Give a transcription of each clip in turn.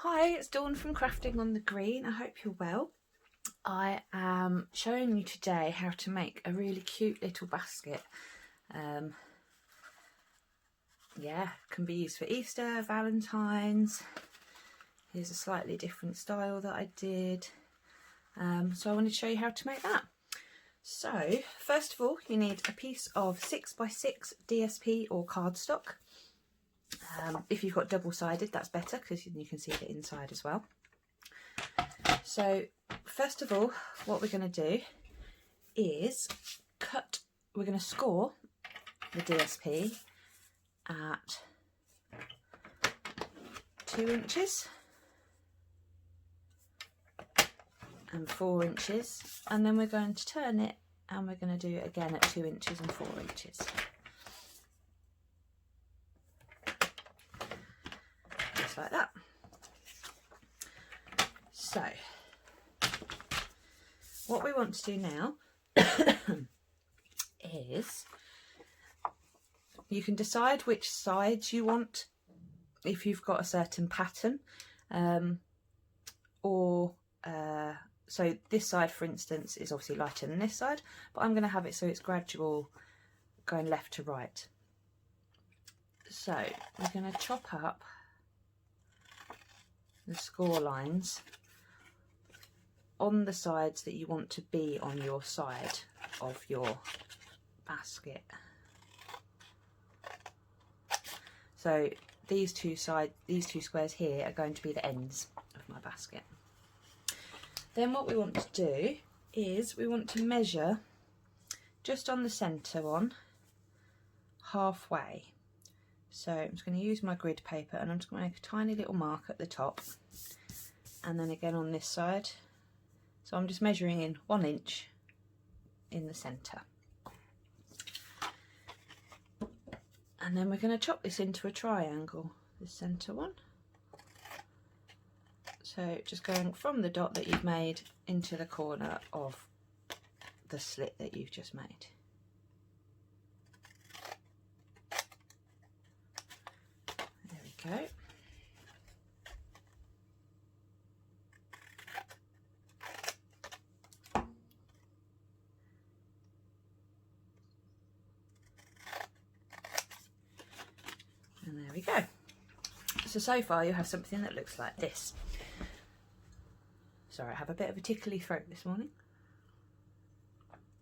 Hi, it's Dawn from Crafting on the Green. I hope you're well. I am showing you today how to make a really cute little basket. Yeah, can be used for Easter, Valentine's. Here's a slightly different style that I did. So I wanted to show you how to make that. So first of all, you need a piece of 6x6 DSP or cardstock. If you've got double-sided, that's better because you can see the inside as well. So first of all, what we're going to do is we're going to score the DSP at 2 inches and 4 inches, and then we're going to turn it and we're going to do it again at 2 inches and 4 inches. Just like that. So what we want to do now is you can decide which sides you want if you've got a certain pattern, so this side, for instance, is obviously lighter than this side, but I'm going to have it so it's gradual going left to right. So we're going to chop up the score lines on the sides that you want to be on your side of your basket. So these two squares here are going to be the ends of my basket. Then what we want to do is we want to measure just on the centre one, halfway. So I'm just going to use my grid paper and I'm just going to make a tiny little mark at the top, and then again on this side. So I'm just measuring in 1 inch in the centre. And then we're going to chop this into a triangle, the centre one. So just going from the dot that you've made into the corner of the slit that you've just made. There we go. And there we go. So far you have something that looks like this. Sorry, I have a bit of a tickly throat this morning.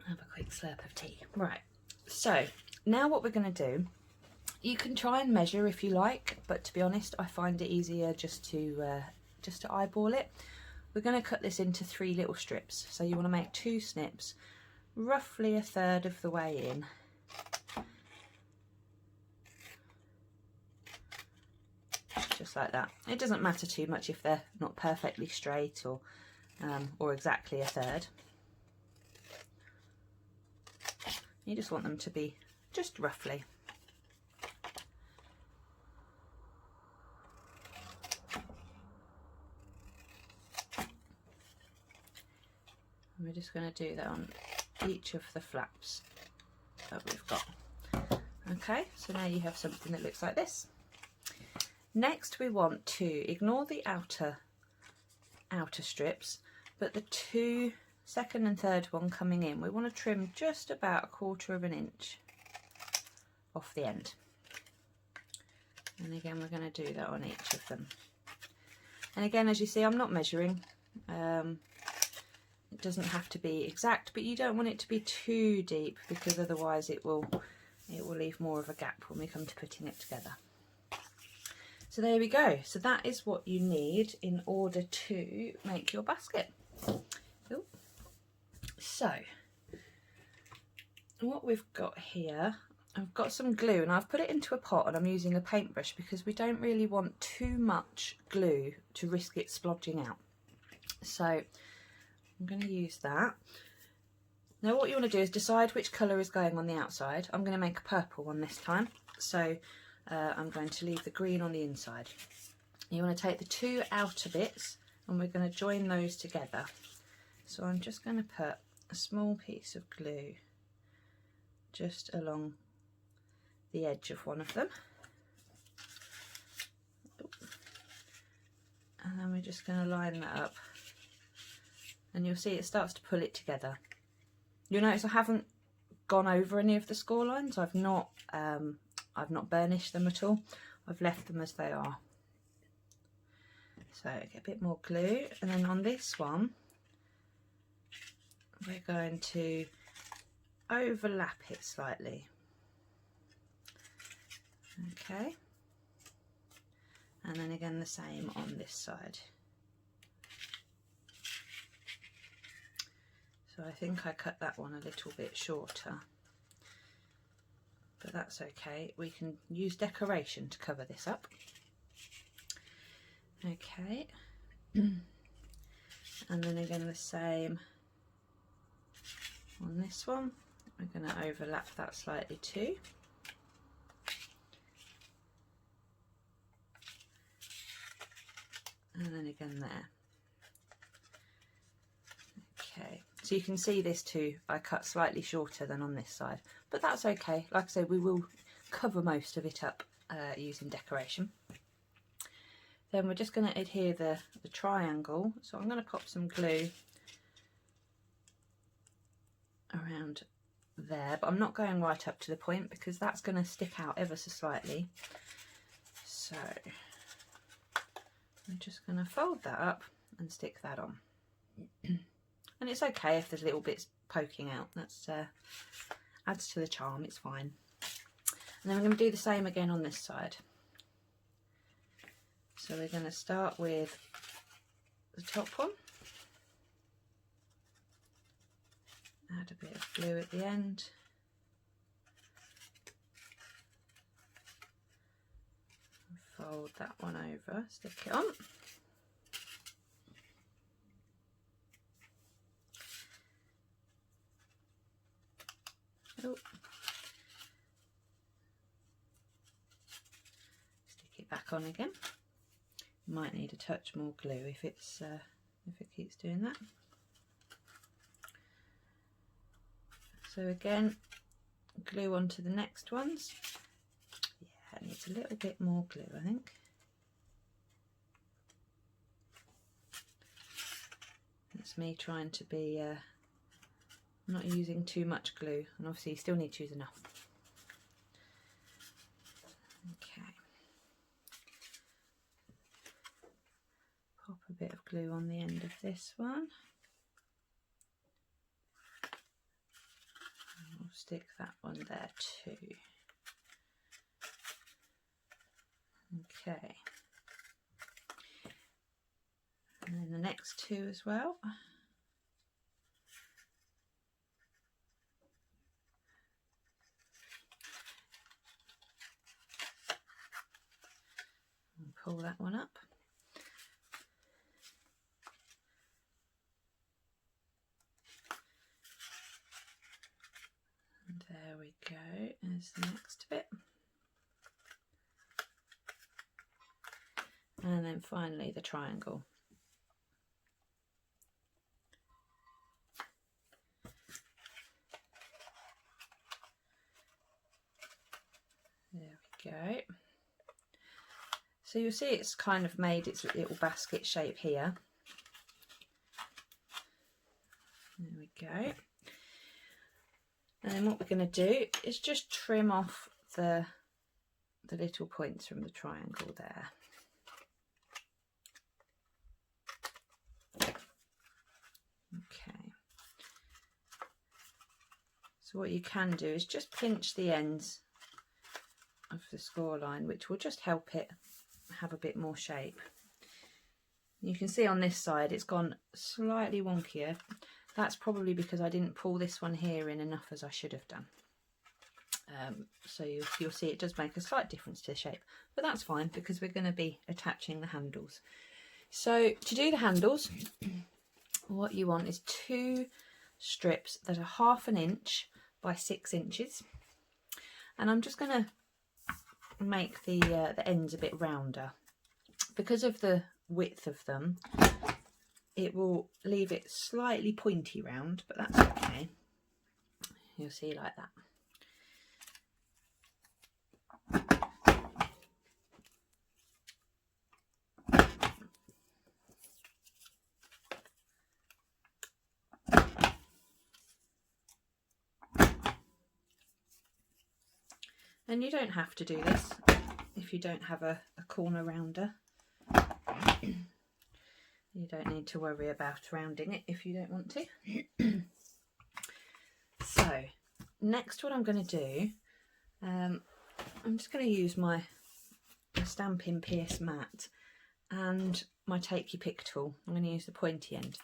Have a quick slurp of tea. Right, so now what we're going to do, you can try and measure if you like, but to be honest, I find it easier just to eyeball it. We're going to cut this into 3 little strips. So you want to make 2 snips, roughly 1/3 of the way in. Just like that. It doesn't matter too much if they're not perfectly straight or exactly 1/3. You just want them to be just roughly. And we're just going to do that on each of the flaps that we've got. Okay, so now you have something that looks like this. Next we want to ignore the outer strips, but the 2 second and third one coming in, we want to trim just about 1/4 inch off the end. And again we're going to do that on each of them. And again, as you see, I'm not measuring. It doesn't have to be exact, but you don't want it to be too deep because otherwise it will leave more of a gap when we come to putting it together. So there we go. So that is what you need in order to make your basket. Ooh. So what we've got here, I've got some glue and I've put it into a pot and I'm using a paintbrush because we don't really want too much glue to risk it splodging out. So I'm going to use that. Now what you want to do is decide which colour is going on the outside. I'm going to make a purple one this time. So I'm going to leave the green on the inside. You want to take the 2 outer bits and we're going to join those together. So I'm just going to put a small piece of glue just along the edge of one of them. And we're just going to line that up, and you'll see it starts to pull it together. You'll notice I haven't gone over any of the score lines. I've not burnished them at all. I've left them as they are. So get a bit more glue, and then on this one we're going to overlap it slightly. Okay, and then again the same on this side. So I think I cut that one a little bit shorter, but that's okay. We can use decoration to cover this up. Okay, and then again the same on this one. We're going to overlap that slightly too. And then again there. Okay, so you can see this too, I cut slightly shorter than on this side, but that's okay. Like I said, we will cover most of it up using decoration. Then we're just going to adhere the triangle, so I'm going to pop some glue around there, but I'm not going right up to the point because that's going to stick out ever so slightly. So I'm just going to fold that up and stick that on. And it's okay if there's little bits poking out, that's adds to the charm, it's fine. And then we're going to do the same again on this side. So we're going to start with the top one, add a bit of glue at the end, fold that one over, stick it on. Oh. Stick it back on again. Might need a touch more glue if it keeps doing that. So again, glue onto the next ones. Yeah, it needs a little bit more glue, I think. That's me trying to be not using too much glue, and obviously you still need to use enough. Okay. Pop a bit of glue on the end of this one. And we'll stick that one there too. Okay. And then the next two as well. And pull that one up. And there we go, there's the next bit. And then finally the triangle. There we go. So you'll see it's kind of made its little basket shape here. There we go. And then what we're going to do is just trim off the little points from the triangle there. Okay. So what you can do is just pinch the ends of the score line, which will just help it have a bit more shape. You can see on this side it's gone slightly wonkier. That's probably because I didn't pull this one here in enough as I should have done. So you'll see it does make a slight difference to the shape, but that's fine because we're going to be attaching the handles. So to do the handles, what you want is 2 strips that are 1/2 inch by 6 inches, and I'm just going to make the ends a bit rounder. Because of the width of them, it will leave it slightly pointy round, but that's okay. You'll see like that. And you don't have to do this if you don't have a corner rounder. You don't need to worry about rounding it if you don't want to. So next, what I'm going to do, I'm just going to use my Stampin' Pierce mat and my Take Your Pick tool. I'm going to use the pointy end.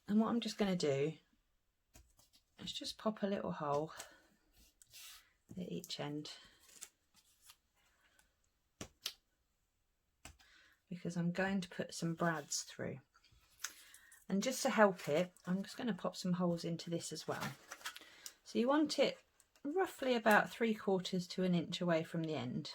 And what I'm just going to do is just pop a little hole at each end, because I'm going to put some brads through. And just to help it, I'm just going to pop some holes into this as well. So you want it roughly about 3/4 to an inch away from the end.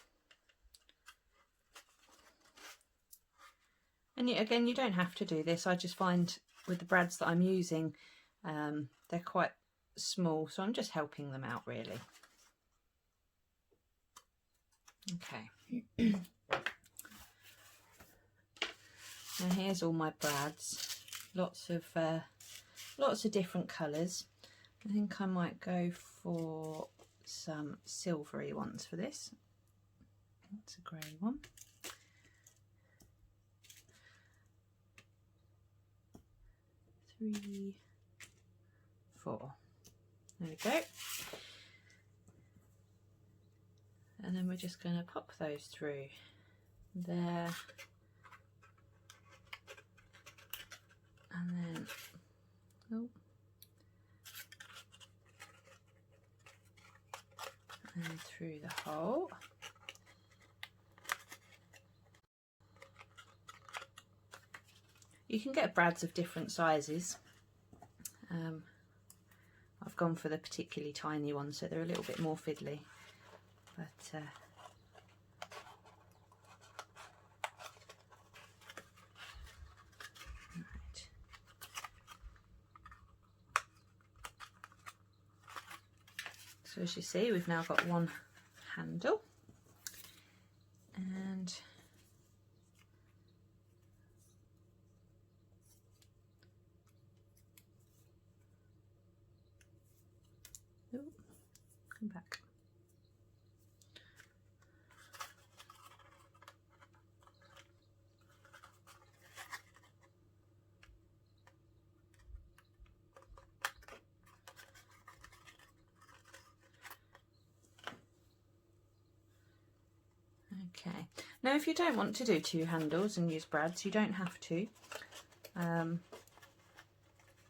And again, you don't have to do this. I just find with the brads that I'm using, they're quite small, so I'm just helping them out really. Okay. Now here's all my brads. Lots of different colours. I think I might go for some silvery ones for this. That's a grey one. Three, 4. There we go. And then we're just going to pop those through there. And then, and through the hole. You can get brads of different sizes. I've gone for the particularly tiny ones, so they're a little bit more fiddly. But right. So as you see, we've now got one handle, and come back. Okay, now if you don't want to do 2 handles and use brads, you don't have to. On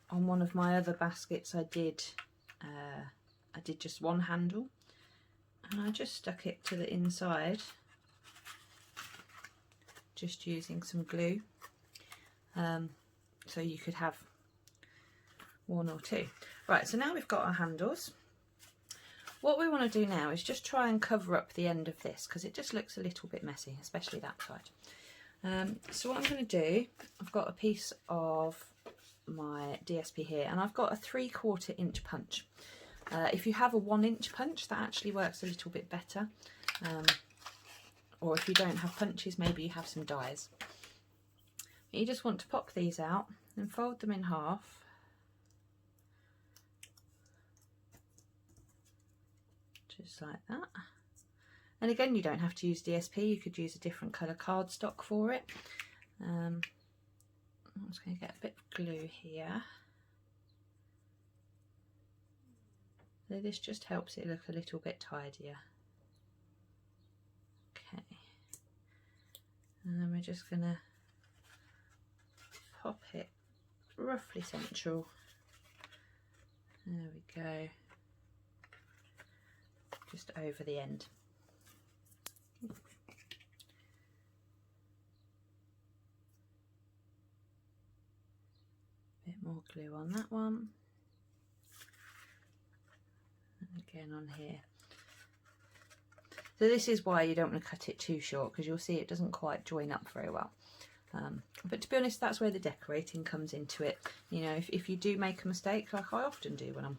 one of my other baskets I did just 1 handle, and I just stuck it to the inside, just using some glue, so you could have 1 or 2. Right, so now we've got our handles. What we want to do now is just try and cover up the end of this, because it just looks a little bit messy, especially that side. So what I'm going to do, I've got a piece of my DSP here, and I've got a 3/4 inch punch. If you have a 1 inch punch, that actually works a little bit better. Or if you don't have punches, maybe you have some dies. You just want to pop these out and fold them in half. Just like that. And again, you don't have to use DSP, you could use a different colour cardstock for it. I'm just going to get a bit of glue here. So this just helps it look a little bit tidier. Okay. And then we're just going to pop it roughly central. There we go. Just over the end. Bit more glue on that one. And again on here. So this is why you don't want to cut it too short, because you'll see it doesn't quite join up very well. But to be honest, that's where the decorating comes into it. You know, if you do make a mistake, like I often do when I'm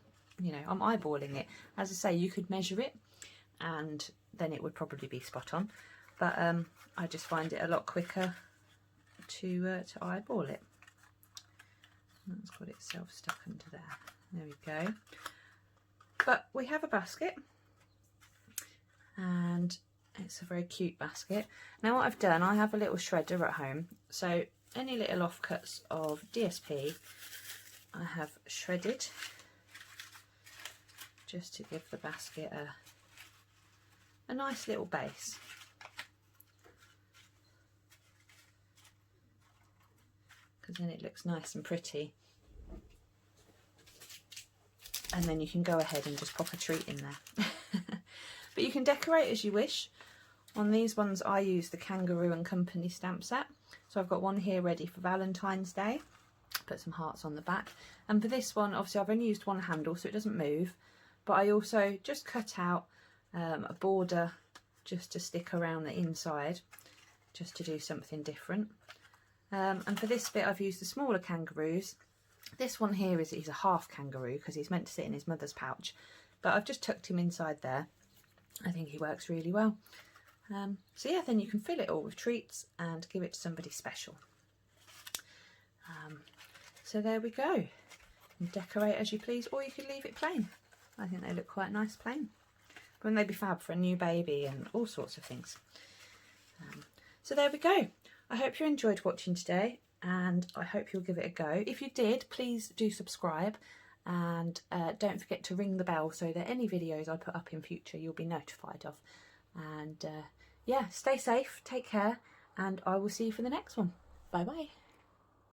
eyeballing it. As I say, you could measure it and then it would probably be spot on. But I just find it a lot quicker to eyeball it. That's got itself stuck under there. There we go. But we have a basket, and it's a very cute basket. Now what I've done, I have a little shredder at home, so any little offcuts of DSP I have shredded just to give the basket a nice little base. Because then it looks nice and pretty. And then you can go ahead and just pop a treat in there. But you can decorate as you wish. On these ones I use the Kangaroo and Company stamp set. So I've got one here ready for Valentine's Day. Put some hearts on the back. And for this one, obviously I've only used one handle so it doesn't move. But I also just cut out a border just to stick around the inside, just to do something different. And for this bit I've used the smaller kangaroos. This one here he's a half kangaroo because he's meant to sit in his mother's pouch. But I've just tucked him inside there. I think he works really well. So yeah, then you can fill it all with treats and give it to somebody special. So there we go. You can decorate as you please, or you can leave it plain. I think they look quite nice plain. Wouldn't they be fab for a new baby and all sorts of things? So there we go. I hope you enjoyed watching today, and I hope you'll give it a go. If you did, please do subscribe, and don't forget to ring the bell so that any videos I put up in future you'll be notified of. And yeah, stay safe, take care, and I will see you for the next one. Bye bye.